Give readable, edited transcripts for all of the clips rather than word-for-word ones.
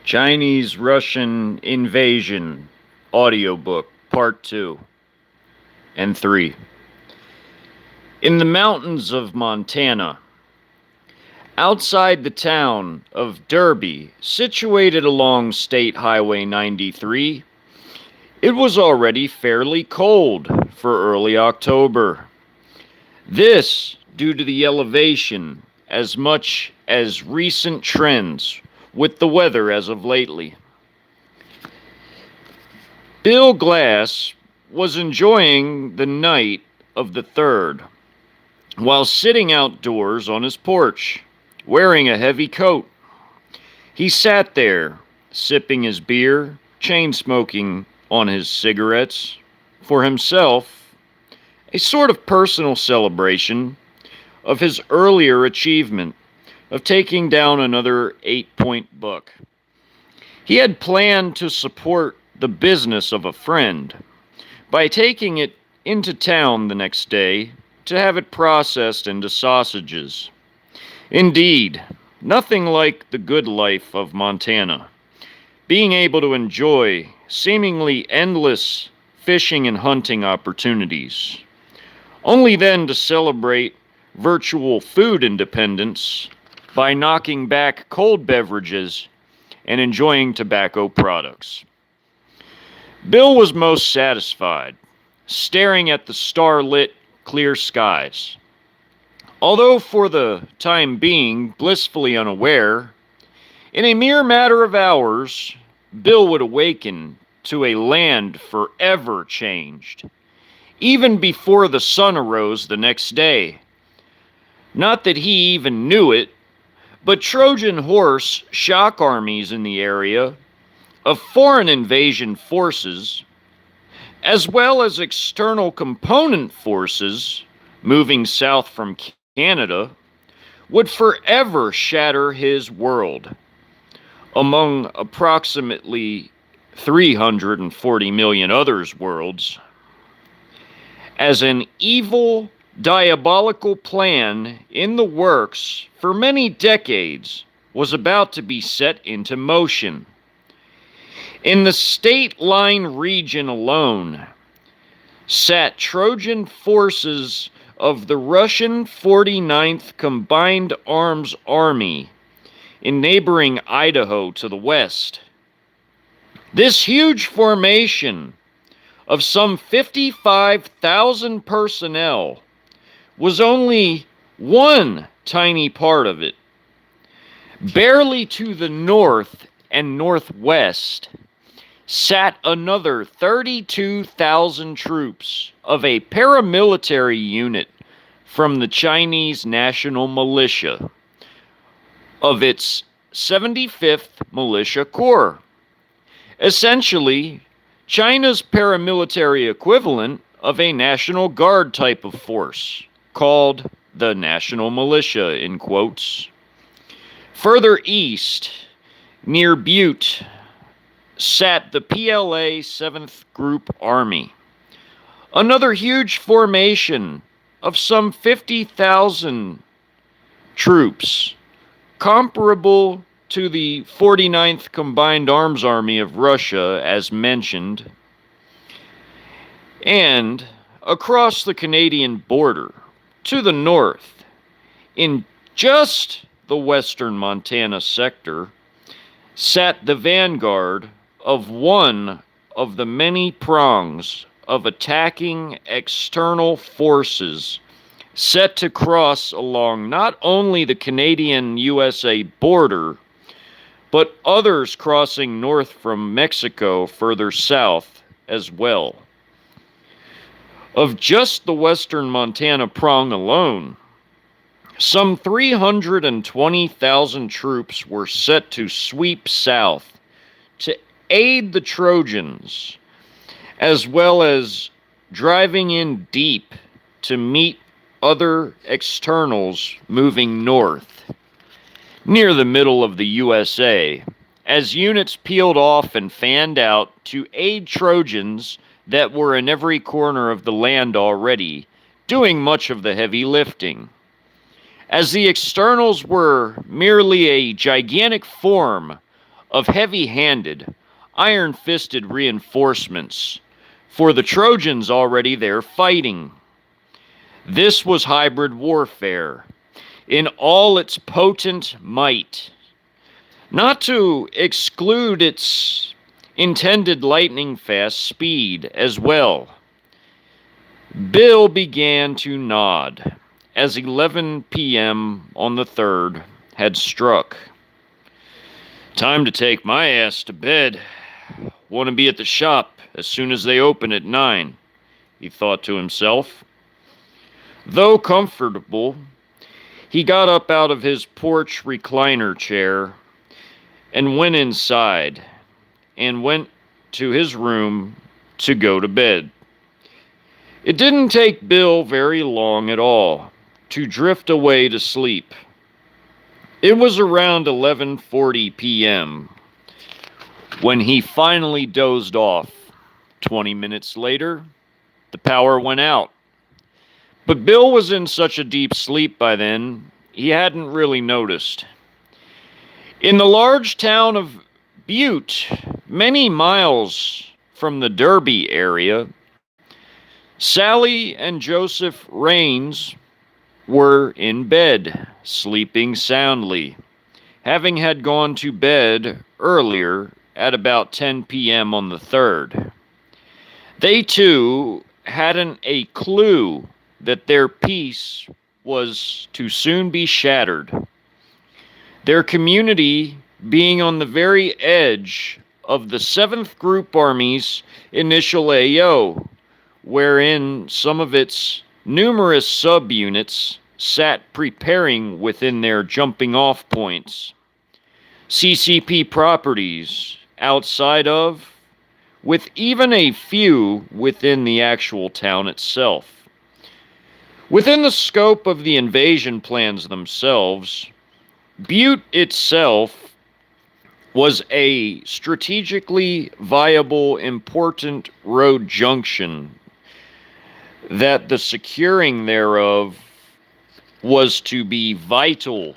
Chinese Russian Invasion Audiobook Part 2 and 3. In the mountains of Montana, outside the town of Derby, situated along State Highway 93, it was already fairly cold for early October. This due to the elevation as much as recent trends with the weather as of lately. Bill Glass was enjoying the night of the 3rd while sitting outdoors on his porch, wearing a heavy coat. He sat there, sipping his beer, chain smoking on his cigarettes, for himself, a sort of personal celebration of his earlier achievement of taking down another 8-point buck. He had planned to support the business of a friend by taking it into town the next day to have it processed into sausages. Indeed, nothing like the good life of Montana. Being able to enjoy seemingly endless fishing and hunting opportunities, only then to celebrate virtual food independence by knocking back cold beverages and enjoying tobacco products. Bill was most satisfied, staring at the starlit, clear skies. Although for the time being blissfully unaware, in a mere matter of hours, Bill would awaken to a land forever changed, even before the sun arose the next day. Not that he even knew it, but Trojan horse shock armies in the area, of foreign invasion forces, as well as external component forces moving south from Canada, would forever shatter his world, among approximately 340 million others' worlds, as an evil, diabolical plan in the works for many decades was about to be set into motion. In the state line region alone sat Trojan forces of the Russian 49th Combined Arms Army in neighboring Idaho to the west. This huge formation of some 55,000 personnel was only one tiny part of it. Barely to the north and northwest sat another 32,000 troops of a paramilitary unit from the Chinese National Militia of its 75th Militia Corps. Essentially, China's paramilitary equivalent of a National Guard type of force, called the National Militia, in quotes. Further east, near Butte, sat the PLA 7th Group Army, another huge formation of some 50,000 troops, comparable to the 49th Combined Arms Army of Russia, as mentioned, and across the Canadian border, to the north, in just the western Montana sector, sat the vanguard of one of the many prongs of attacking external forces set to cross along not only the Canadian-USA border, but others crossing north from Mexico further south as well. Of just the western Montana prong alone, some 320,000 troops were set to sweep south to aid the Trojans, as well as driving in deep to meet other externals moving north, near the middle of the USA, as units peeled off and fanned out to aid Trojans that were in every corner of the land already, doing much of the heavy lifting. As the externals were merely a gigantic form of heavy-handed, iron-fisted reinforcements for the Trojans already there fighting. This was hybrid warfare in all its potent might, not to exclude its intended lightning-fast speed as well. Bill began to nod as 11 p.m. on the 3rd had struck. Time to take my ass to bed. Want to be at the shop as soon as they open at 9, he thought to himself. Though comfortable, he got up out of his porch recliner chair and went inside and went to his room to go to bed. It didn't take Bill very long at all to drift away to sleep. It was around 11:40 p.m. when he finally dozed off. 20 minutes later, the power went out. But Bill was in such a deep sleep by then, he hadn't really noticed. In the large town of Butte, many miles from the Derby area, Sally and Joseph Raines were in bed, sleeping soundly, having had gone to bed earlier at about 10 p.m. on the 3rd. They too hadn't a clue that their peace was to soon be shattered. Their community being on the very edge of the 7th Group Army's initial AO, wherein some of its numerous subunits sat preparing within their jumping-off points. CCP properties outside of, with even a few within the actual town itself. Within the scope of the invasion plans themselves, Butte itself was a strategically viable, important road junction that the securing thereof was to be vital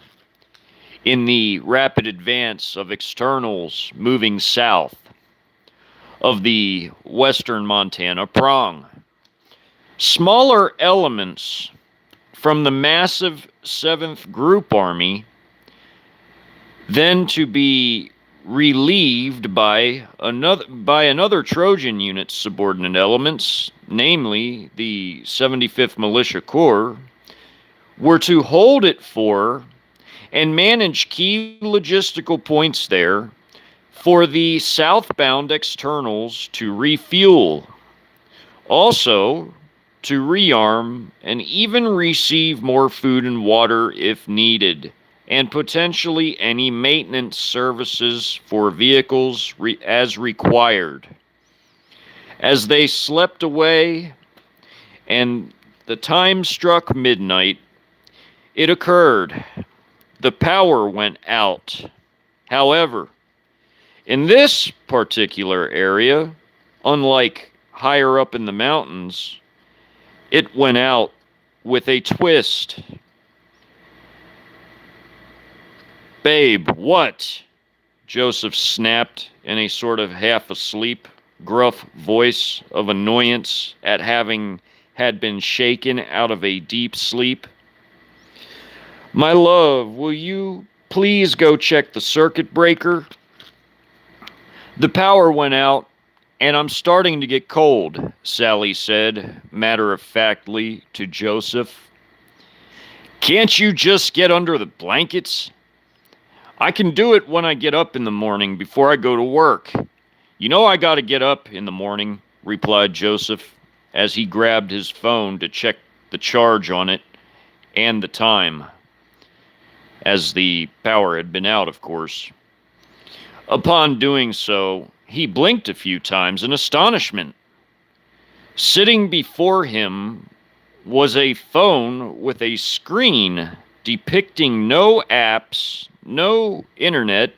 in the rapid advance of externals moving south of the western Montana prong. Smaller elements from the massive 7th Group Army then to be relieved by another Trojan unit's subordinate elements, namely the 75th Militia Corps, were to hold it for and manage key logistical points there for the southbound externals to refuel, also to rearm and even receive more food and water if needed, and potentially any maintenance services for vehicles as required. As they slept away and the time struck midnight, it occurred. The power went out. However, in this particular area, unlike higher up in the mountains, it went out with a twist. Babe, what? Joseph snapped in a sort of half-asleep, gruff voice of annoyance at having had been shaken out of a deep sleep. My love, will you please go check the circuit breaker? The power went out, and I'm starting to get cold, Sally said, matter-of-factly to Joseph. Can't you just get under the blankets? I can do it when I get up in the morning before I go to work. You know I gotta get up in the morning, replied Joseph, as he grabbed his phone to check the charge on it and the time, as the power had been out, of course. Upon doing so, he blinked a few times in astonishment. Sitting before him was a phone with a screen depicting no apps, no internet,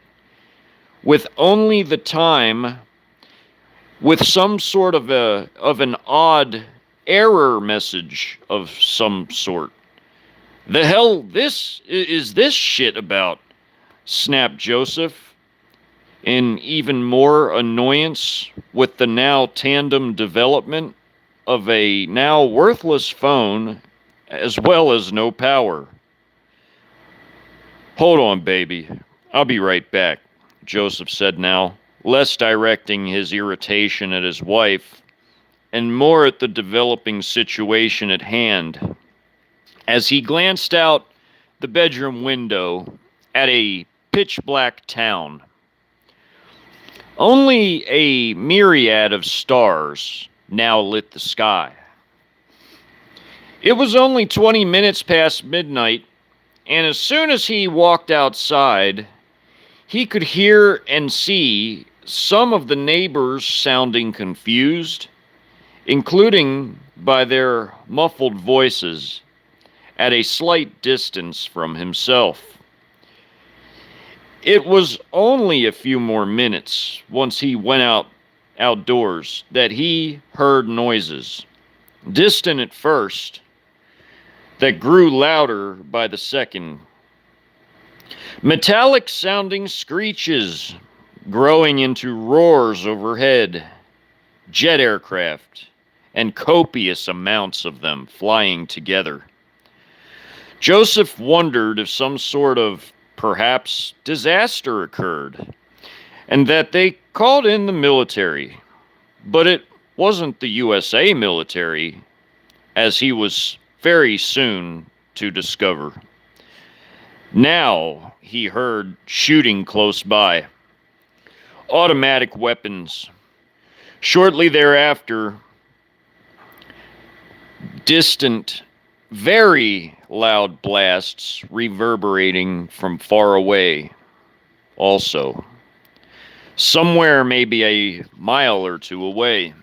with only the time, with some sort of an odd error message of some sort. The hell is this shit about? Snapped Joseph, in even more annoyance with the now tandem development of a now worthless phone as well as no power. Hold on, baby. I'll be right back, Joseph said now, less directing his irritation at his wife and more at the developing situation at hand. As he glanced out the bedroom window at a pitch black town, only a myriad of stars now lit the sky. It was only 20 minutes past midnight, and as soon as he walked outside, he could hear and see some of the neighbors sounding confused, including by their muffled voices at a slight distance from himself. It was only a few more minutes once he went outdoors that he heard noises, distant at first, that grew louder by the second. Metallic sounding screeches growing into roars overhead, jet aircraft, and copious amounts of them flying together. Joseph wondered if some sort of, perhaps, disaster occurred, and that they called in the military. But it wasn't the USA military, as he was very soon to discover. Now he heard shooting close by. Automatic weapons. Shortly thereafter, distant, very loud blasts reverberating from far away also. Somewhere maybe a mile or two away.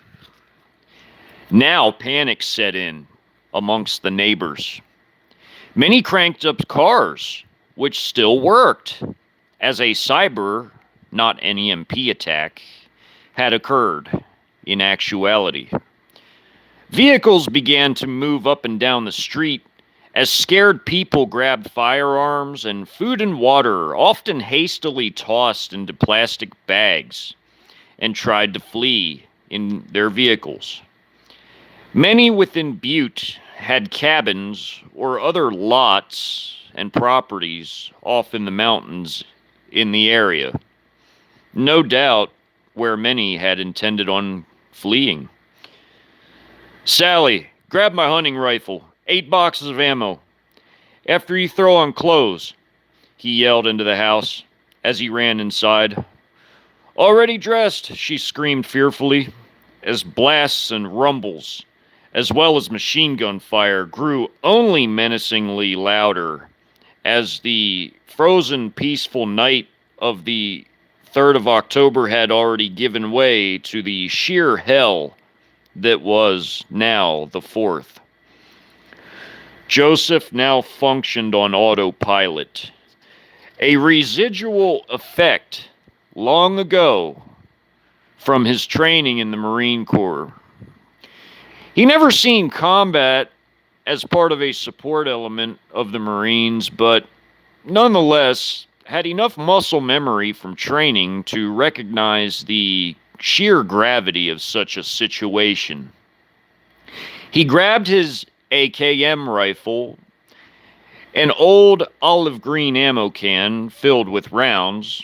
Now panic set in amongst the neighbors. Many cranked up cars, which still worked, as a cyber, not an EMP attack, had occurred in actuality. Vehicles began to move up and down the street as scared people grabbed firearms and food and water, often hastily tossed into plastic bags, and tried to flee in their vehicles. Many within Butte had cabins or other lots and properties off in the mountains in the area. No doubt where many had intended on fleeing. Sally, grab my hunting rifle. 8 boxes of ammo. After you throw on clothes, he yelled into the house as he ran inside. Already dressed, she screamed fearfully, as blasts and rumbles, as well as machine gun fire, grew only menacingly louder as the frozen, peaceful night of the 3rd of October had already given way to the sheer hell that was now the 4th. Joseph now functioned on autopilot, a residual effect long ago from his training in the Marine Corps. He never seen combat as part of a support element of the Marines, but nonetheless had enough muscle memory from training to recognize the sheer gravity of such a situation. He grabbed his AKM rifle, an old olive green ammo can filled with rounds,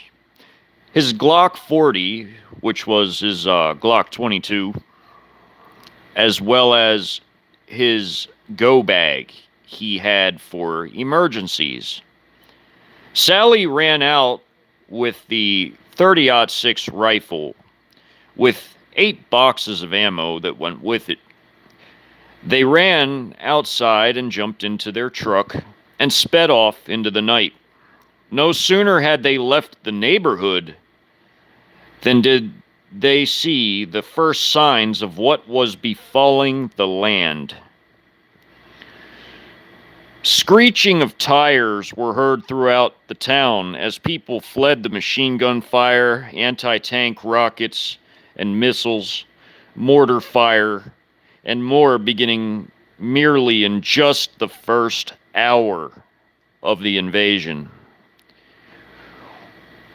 his Glock 40, which was his Glock 22, as well as his go bag he had for emergencies. Sally ran out with the 30-06 rifle with 8 boxes of ammo that went with it. They ran outside and jumped into their truck and sped off into the night. No sooner had they left the neighborhood than did they see the first signs of what was befalling the land. Screeching of tires were heard throughout the town as people fled the machine gun fire, anti-tank rockets and missiles, mortar fire, and more beginning merely in just the first hour of the invasion.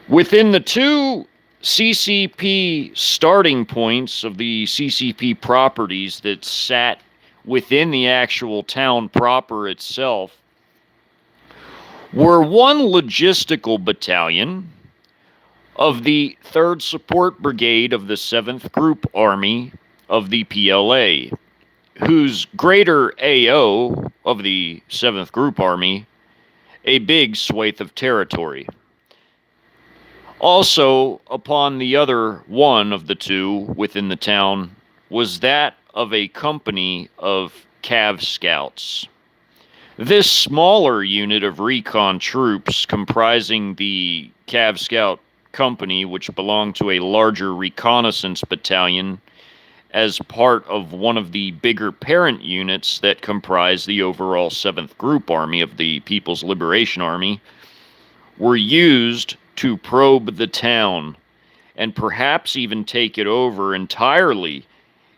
Within the 2 CCP starting points of the CCP properties that sat within the actual town proper itself were one logistical battalion of the 3rd Support Brigade of the 7th Group Army of the PLA, whose greater AO of the 7th Group Army, a big swathe of territory. Also, upon the other one of the two within the town was that of a company of Cav Scouts. This smaller unit of recon troops comprising the Cav Scout company, which belonged to a larger reconnaissance battalion as part of one of the bigger parent units that comprise the overall 7th Group Army of the People's Liberation Army, were used to probe the town and perhaps even take it over entirely,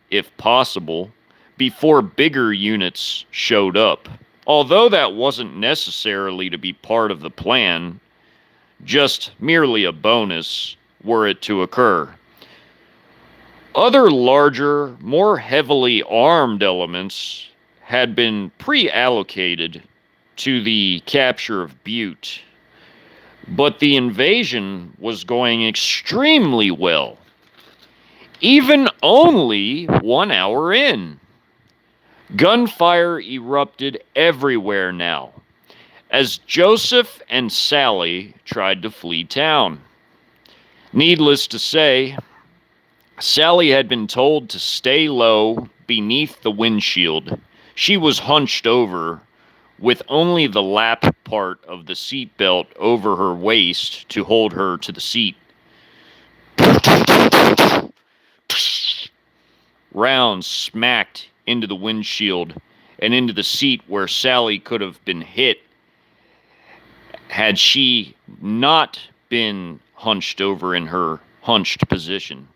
if possible, before bigger units showed up. Although that wasn't necessarily to be part of the plan, just merely a bonus were it to occur. Other larger, more heavily armed elements had been pre-allocated to the capture of Butte, but the invasion was going extremely well, even only 1 hour in. Gunfire erupted everywhere now, as Joseph and Sally tried to flee town. Needless to say, Sally had been told to stay low beneath the windshield. She was hunched over, with only the lap part of the seatbelt over her waist to hold her to the seat. Rounds smacked into the windshield and into the seat where Sally could have been hit had she not been hunched over in her hunched position.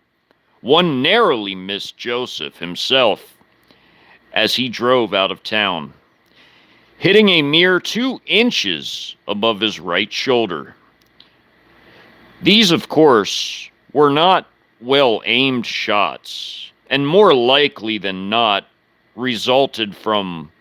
One narrowly missed Joseph himself as he drove out of town, hitting a mere 2 inches above his right shoulder. These, of course, were not well-aimed shots, and more likely than not resulted from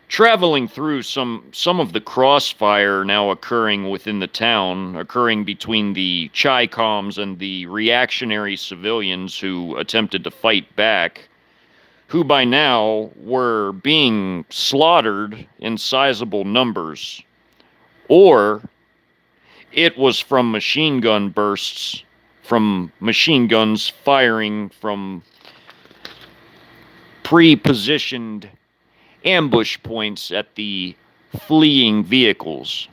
traveling through some of the crossfire now occurring within the town, occurring between the Chi-Coms and the reactionary civilians who attempted to fight back, who by now were being slaughtered in sizable numbers. Or it was from machine gun bursts, from machine guns firing from pre-positioned ambush points at the fleeing vehicles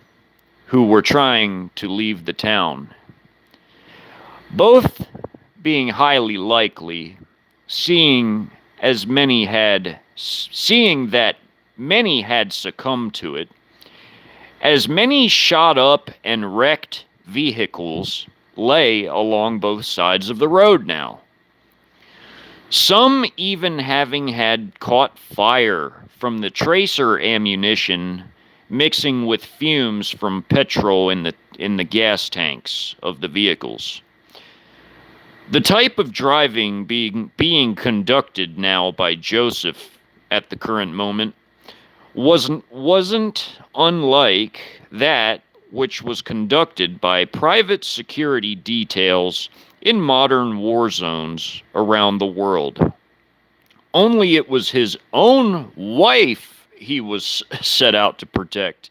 who were trying to leave the town. Both being highly likely, seeing that many had succumbed to it, as many shot up and wrecked vehicles lay along both sides of the road now. Some even having had caught fire from the tracer ammunition mixing with fumes from petrol in the gas tanks of the vehicles. The type of driving being conducted now by Joseph at the current moment wasn't unlike that which was conducted by private security details in modern war zones around the world. Only it was his own wife he was set out to protect,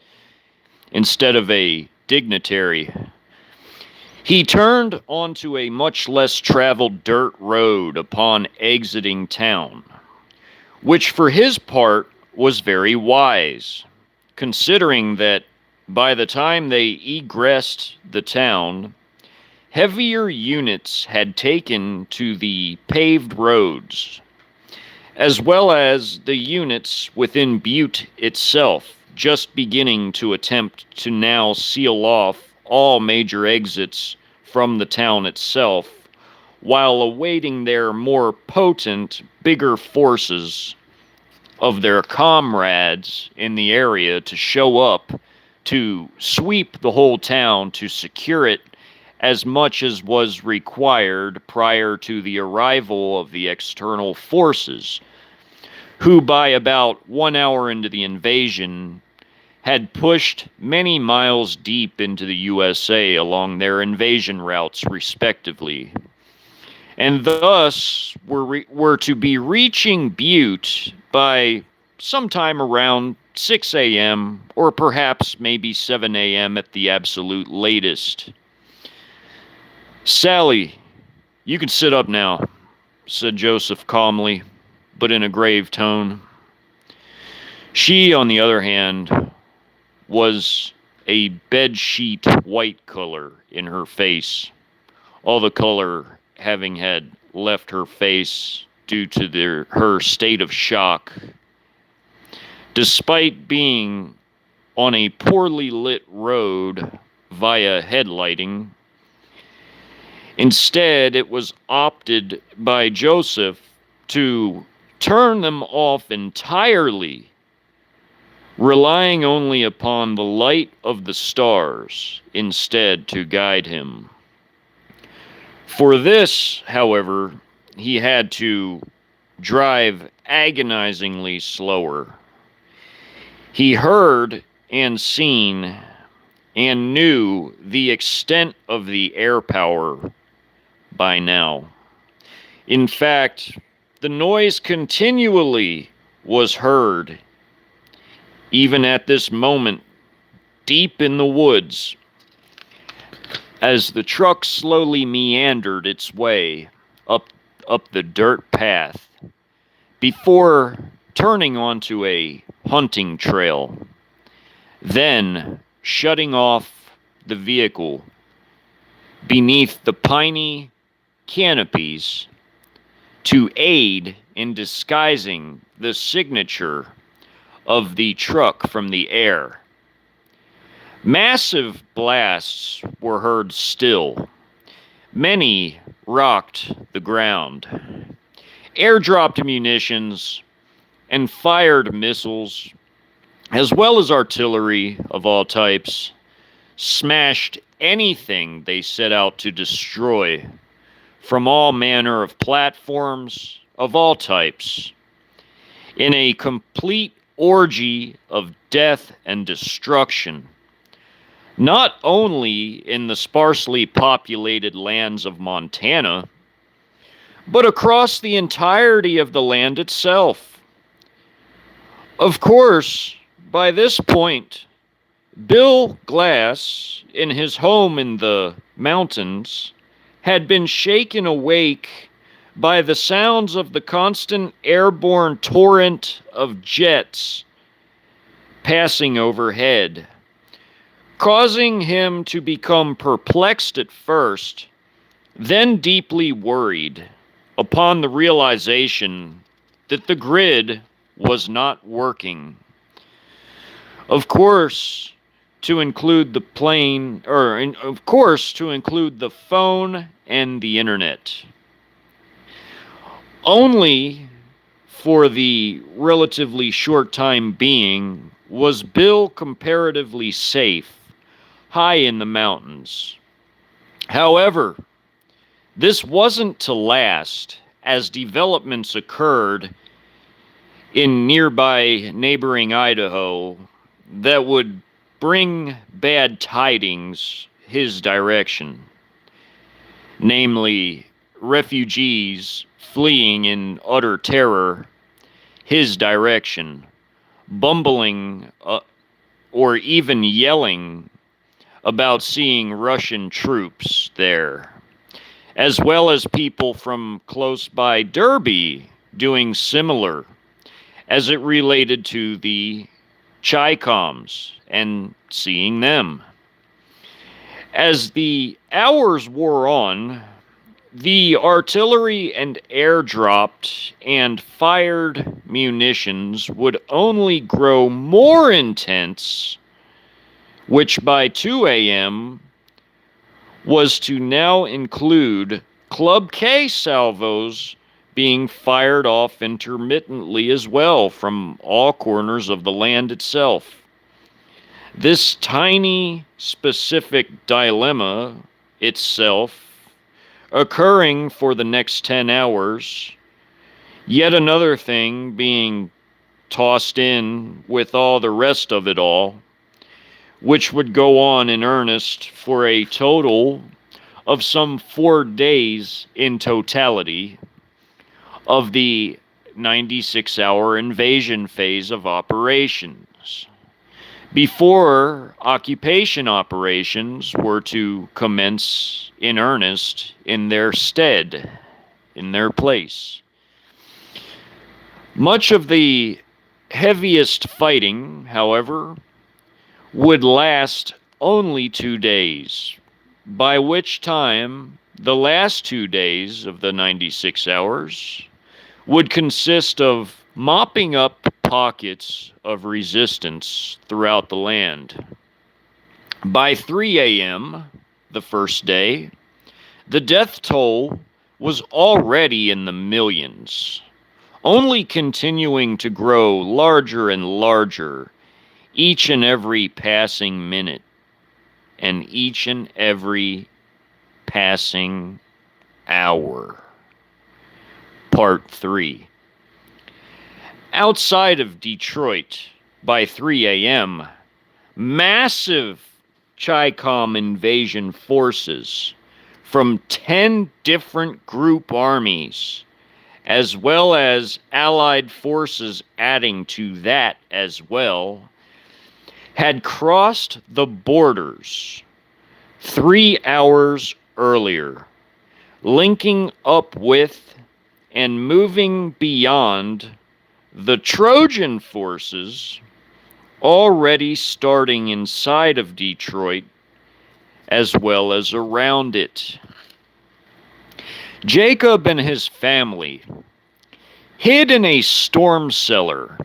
instead of a dignitary. He turned onto a much less traveled dirt road upon exiting town, which for his part was very wise, considering that by the time they egressed the town, heavier units had taken to the paved roads, as well as the units within Butte itself, just beginning to attempt to now seal off all major exits from the town itself, while awaiting their more potent, bigger forces of their comrades in the area to show up to sweep the whole town, to secure it as much as was required prior to the arrival of the external forces, who by about 1 hour into the invasion had pushed many miles deep into the USA along their invasion routes respectively, and thus were to be reaching Butte by sometime around 6 a.m. or perhaps maybe 7 a.m. at the absolute latest. "Sally, you can sit up now," said Joseph calmly, but in a grave tone. She, on the other hand, was a bedsheet white color in her face, all the color having had left her face due to her state of shock. Despite being on a poorly lit road via headlighting, instead it was opted by Joseph to turn them off entirely, relying only upon the light of the stars instead to guide him. For this, however, he had to drive agonizingly slower. He heard and seen and knew the extent of the air power by now. In fact, the noise continually was heard, even at this moment, deep in the woods, as the truck slowly meandered its way up the dirt path before turning onto a hunting trail, then shutting off the vehicle beneath the piney canopies to aid in disguising the signature of the truck from the air. Massive blasts were heard still. Many rocked the ground. Airdropped munitions and fired missiles, as well as artillery of all types, smashed anything they set out to destroy from all manner of platforms of all types, in a complete orgy of death and destruction, not only in the sparsely populated lands of Montana, but across the entirety of the land itself. Of course, by this point, Bill Glass, in his home in the mountains, had been shaken awake by the sounds of the constant airborne torrent of jets passing overhead, causing him to become perplexed at first, then deeply worried upon the realization that the grid was not working. Of course, to include the plane, or of course, to include the phone and the internet. Only for the relatively short time being was Bill comparatively safe, high in the mountains. However, this wasn't to last, as developments occurred in nearby neighboring Idaho that would bring bad tidings his direction, namely refugees fleeing in utter terror his direction, bumbling or even yelling about seeing Russian troops there, as well as people from close by Derby doing similar, as it related to the Chi-Coms and seeing them. As the hours wore on, the artillery and airdropped and fired munitions would only grow more intense, which by 2 a.m. was to now include Club K salvos being fired off intermittently as well from all corners of the land itself. This tiny, specific dilemma itself occurring for the next 10 hours, yet another thing being tossed in with all the rest of it all, which would go on in earnest for a total of some 4 days in totality of the 96-hour invasion phase of operations, before occupation operations were to commence in earnest in their stead, in their place. Much of the heaviest fighting, however, would last only 2 days, by which time the last 2 days of the 96 hours would consist of mopping up pockets of resistance throughout the land. By 3 a.m., the first day, the death toll was already in the millions, only continuing to grow larger and larger each and every passing minute and each and every passing hour. Part 3. Outside of Detroit, by 3 a.m., massive Chi-Com invasion forces from 10 different group armies, as well as Allied forces adding to that as well, had crossed the borders 3 hours earlier, linking up with and moving beyond the Trojan forces already starting inside of Detroit as well as around it. Jacob and his family hid in a storm cellar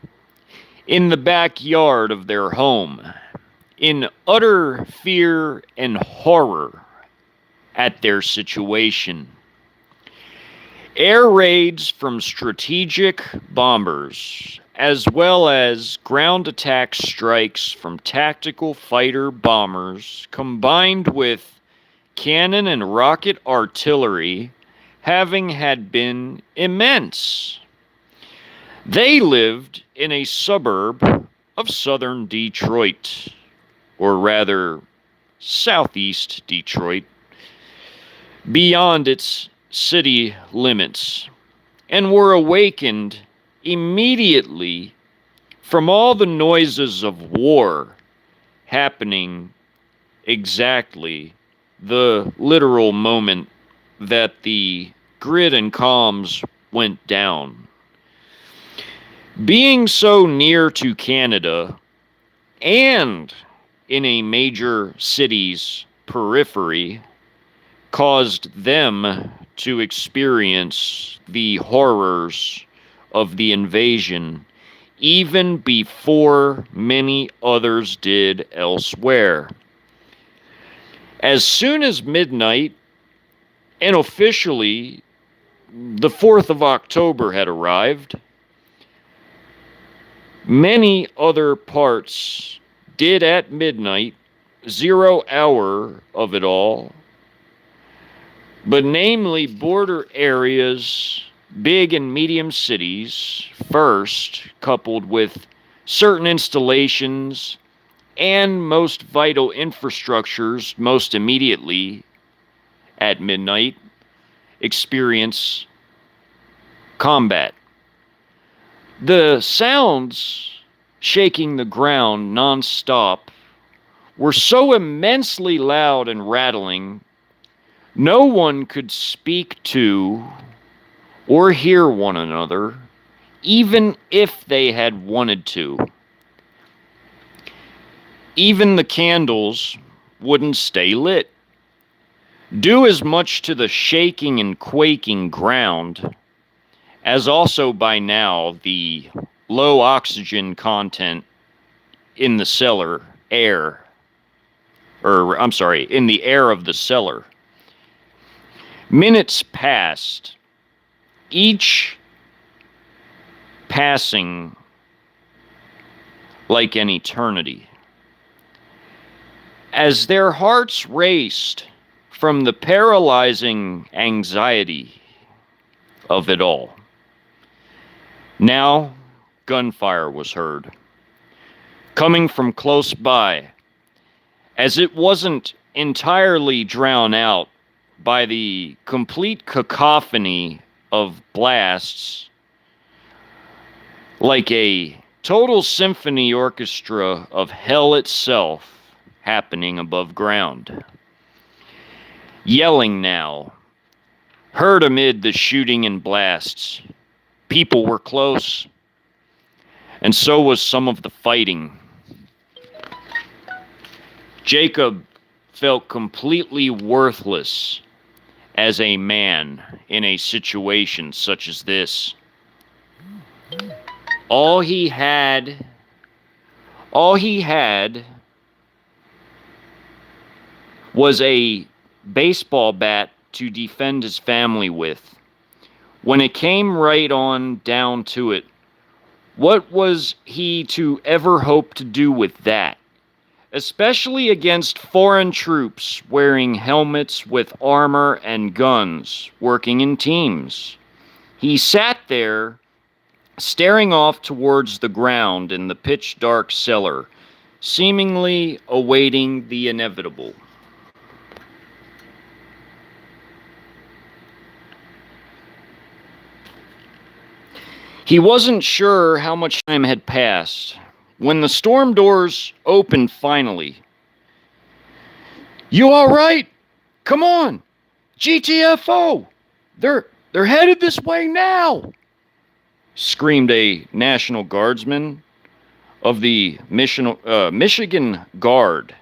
in the backyard of their home in utter fear and horror at their situation. Air raids from strategic bombers, as well as ground attack strikes from tactical fighter bombers, combined with cannon and rocket artillery, having had been immense. They lived in a suburb of southern Detroit, or rather, southeast Detroit, beyond its city limits, and were awakened immediately from all the noises of war happening exactly the literal moment that the grid and comms went down. Being so near to Canada and in a major city's periphery caused them to experience the horrors of the invasion even before many others did elsewhere. As soon as midnight, and officially the 4th of October had arrived, many other parts did at midnight, 0 hour of it all, but namely border areas, big and medium cities first, coupled with certain installations and most vital infrastructures most immediately at midnight, experience combat. The sounds shaking the ground non-stop were so immensely loud and rattling, no one could speak to or hear one another, even if they had wanted to. Even the candles wouldn't stay lit, due as much to the shaking and quaking ground, as also by now the low oxygen content in the cellar air, in the air of the cellar. Minutes passed, each passing like an eternity, as their hearts raced from the paralyzing anxiety of it all. Now, gunfire was heard, coming from close by, as it wasn't entirely drowned out by the complete cacophony of blasts, like a total symphony orchestra of hell itself happening above ground. Yelling now, heard amid the shooting and blasts. People were close, and so was some of the fighting. Jacob felt completely worthless as a man in a situation such as this. All he had was a baseball bat to defend his family with. When it came right on down to it, what was he to ever hope to do with that? Especially against foreign troops wearing helmets with armor and guns, working in teams. He sat there, staring off towards the ground in the pitch-dark cellar, seemingly awaiting the inevitable. He wasn't sure how much time had passed when the storm doors opened finally. "You all right? Come on! GTFO! They're headed this way now!" screamed a National Guardsman of the Michigan Guard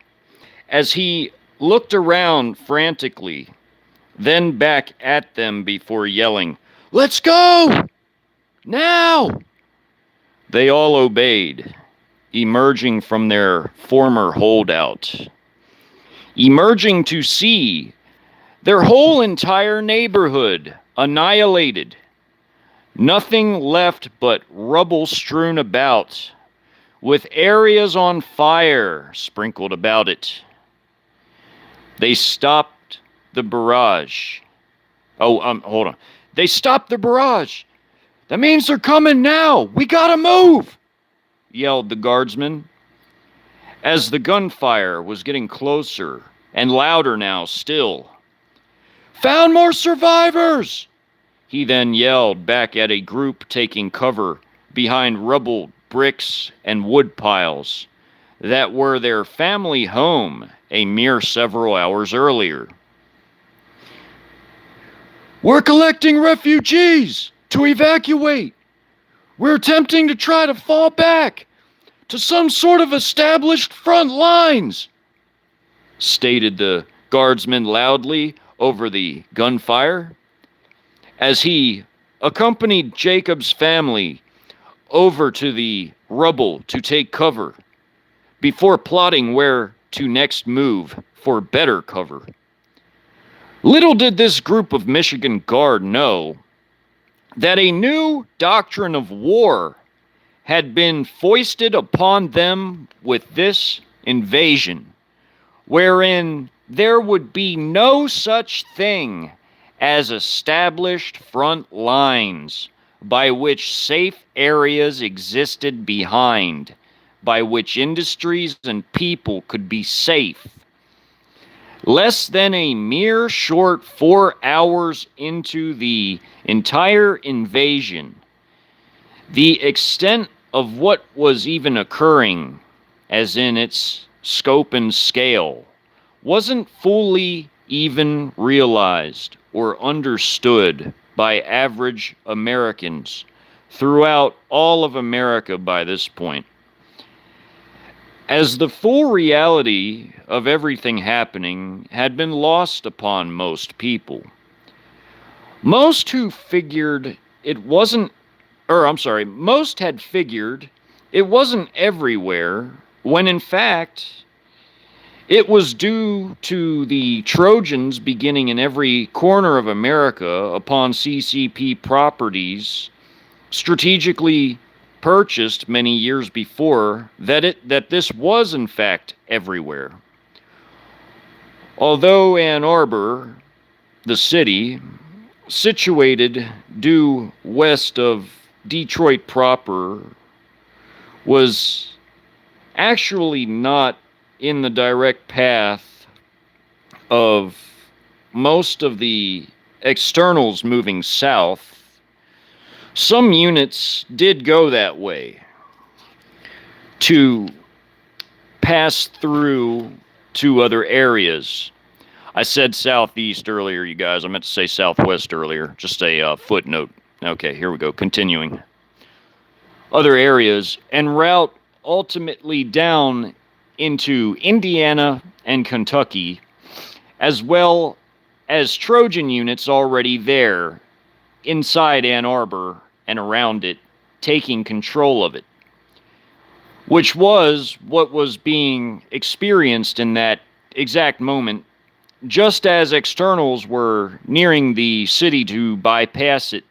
as he looked around frantically, then back at them before yelling, "Let's go! Now!" They all obeyed, emerging from their former holdout, emerging to see their whole entire neighborhood annihilated. Nothing left but rubble strewn about, with areas on fire sprinkled about it. They stopped the barrage. Hold on. They stopped the barrage. "That means they're coming now. We gotta move!" yelled the guardsman. As the gunfire was getting closer and louder now still. "Found more survivors!" He then yelled back at a group taking cover behind rubble, bricks, and wood piles that were their family home a mere several hours earlier. "We're collecting refugees to evacuate. We're attempting to try to fall back to some sort of established front lines," stated the guardsman loudly over the gunfire, as he accompanied Jacob's family over to the rubble to take cover, before plotting where to next move for better cover. Little did this group of Michigan Guard know that a new doctrine of war had been foisted upon them with this invasion, wherein there would be no such thing as established front lines by which safe areas existed behind, by which industries and people could be safe. Less than a mere short 4 hours into the entire invasion, the extent of what was even occurring, as in its scope and scale, wasn't fully even realized or understood by average Americans throughout all of America by this point. As the full reality of everything happening had been lost upon most people. Most had figured it wasn't everywhere, when in fact it was due to the Trojans beginning in every corner of America upon CCP properties strategically purchased many years before that this was in fact everywhere. Although Ann Arbor, the city, situated due west of Detroit proper, was actually not in the direct path of most of the externals moving south. Some units did go that way to pass through to other areas. I said southeast earlier, you guys. I meant to say southwest earlier. Just a footnote. Okay, here we go. Continuing. Other areas and route ultimately down into Indiana and Kentucky, as well as Trojan units already there inside Ann Arbor and around it, taking control of it, which was what was being experienced in that exact moment, just as externals were nearing the city to bypass it,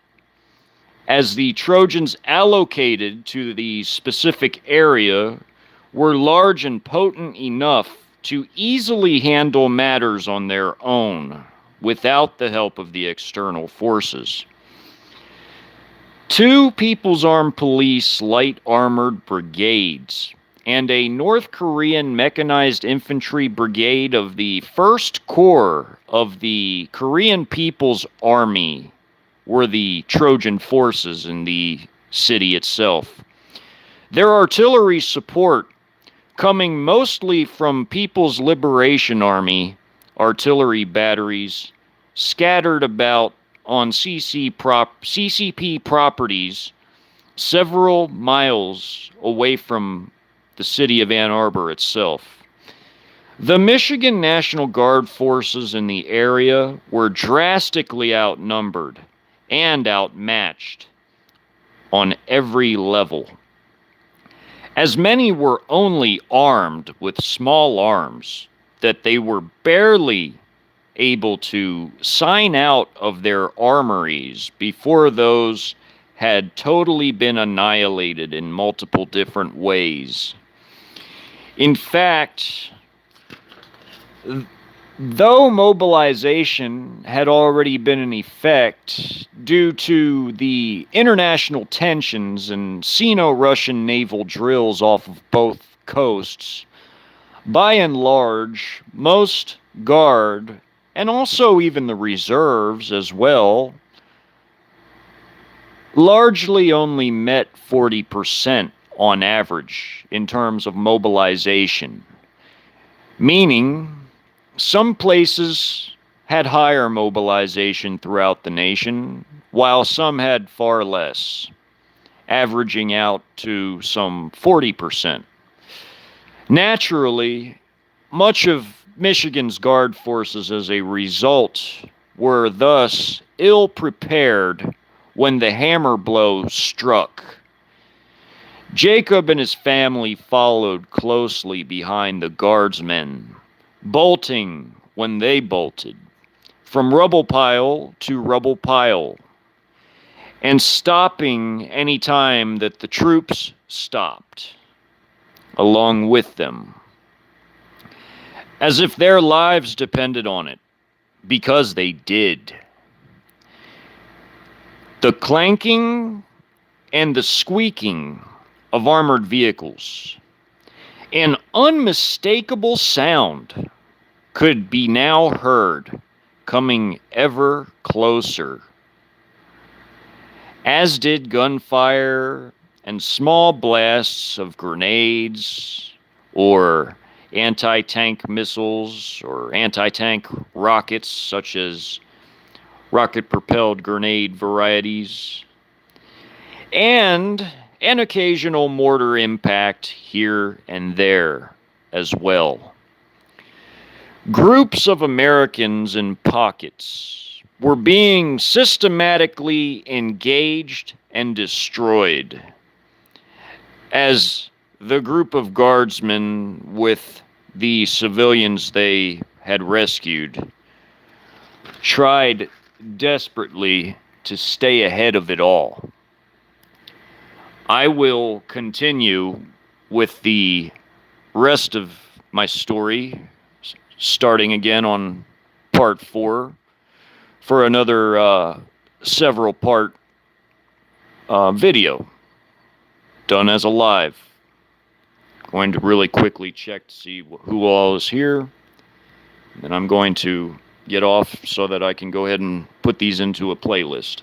as the Trojans allocated to the specific area were large and potent enough to easily handle matters on their own without the help of the external forces. Two People's Armed Police light armored brigades and a North Korean mechanized infantry brigade of the 1st Corps of the Korean People's Army were the Trojan forces in the city itself. Their artillery support coming mostly from People's Liberation Army artillery batteries scattered about on CCP properties several miles away from the city of Ann Arbor itself. The Michigan National Guard forces in the area were drastically outnumbered and outmatched on every level, as many were only armed with small arms that they were barely able to sign out of their armories before those had totally been annihilated in multiple different ways. In fact, though mobilization had already been in effect due to the international tensions and Sino-Russian naval drills off of both coasts, by and large, most Guard, and also even the reserves as well, largely only met 40% on average in terms of mobilization, meaning some places had higher mobilization throughout the nation, while some had far less, averaging out to some 40%. Naturally, much of Michigan's Guard forces, as a result, were thus ill prepared when the hammer blow struck. Jacob and his family followed closely behind the Guardsmen, bolting when they bolted, from rubble pile to rubble pile, and stopping any time that the troops stopped, along with them, as if their lives depended on it, because they did. The clanking and the squeaking of armored vehicles, an unmistakable sound, could be now heard coming ever closer, as did gunfire and small blasts of grenades or anti-tank missiles or anti-tank rockets, such as rocket-propelled grenade varieties, and an occasional mortar impact here and there as well. Groups of Americans in pockets were being systematically engaged and destroyed, as the group of guardsmen with the civilians they had rescued tried desperately to stay ahead of it all. I will continue with the rest of my story starting again on part 4 for another several part video done as a live. Going to really quickly check to see who all is here. And I'm going to get off so that I can go ahead and put these into a playlist.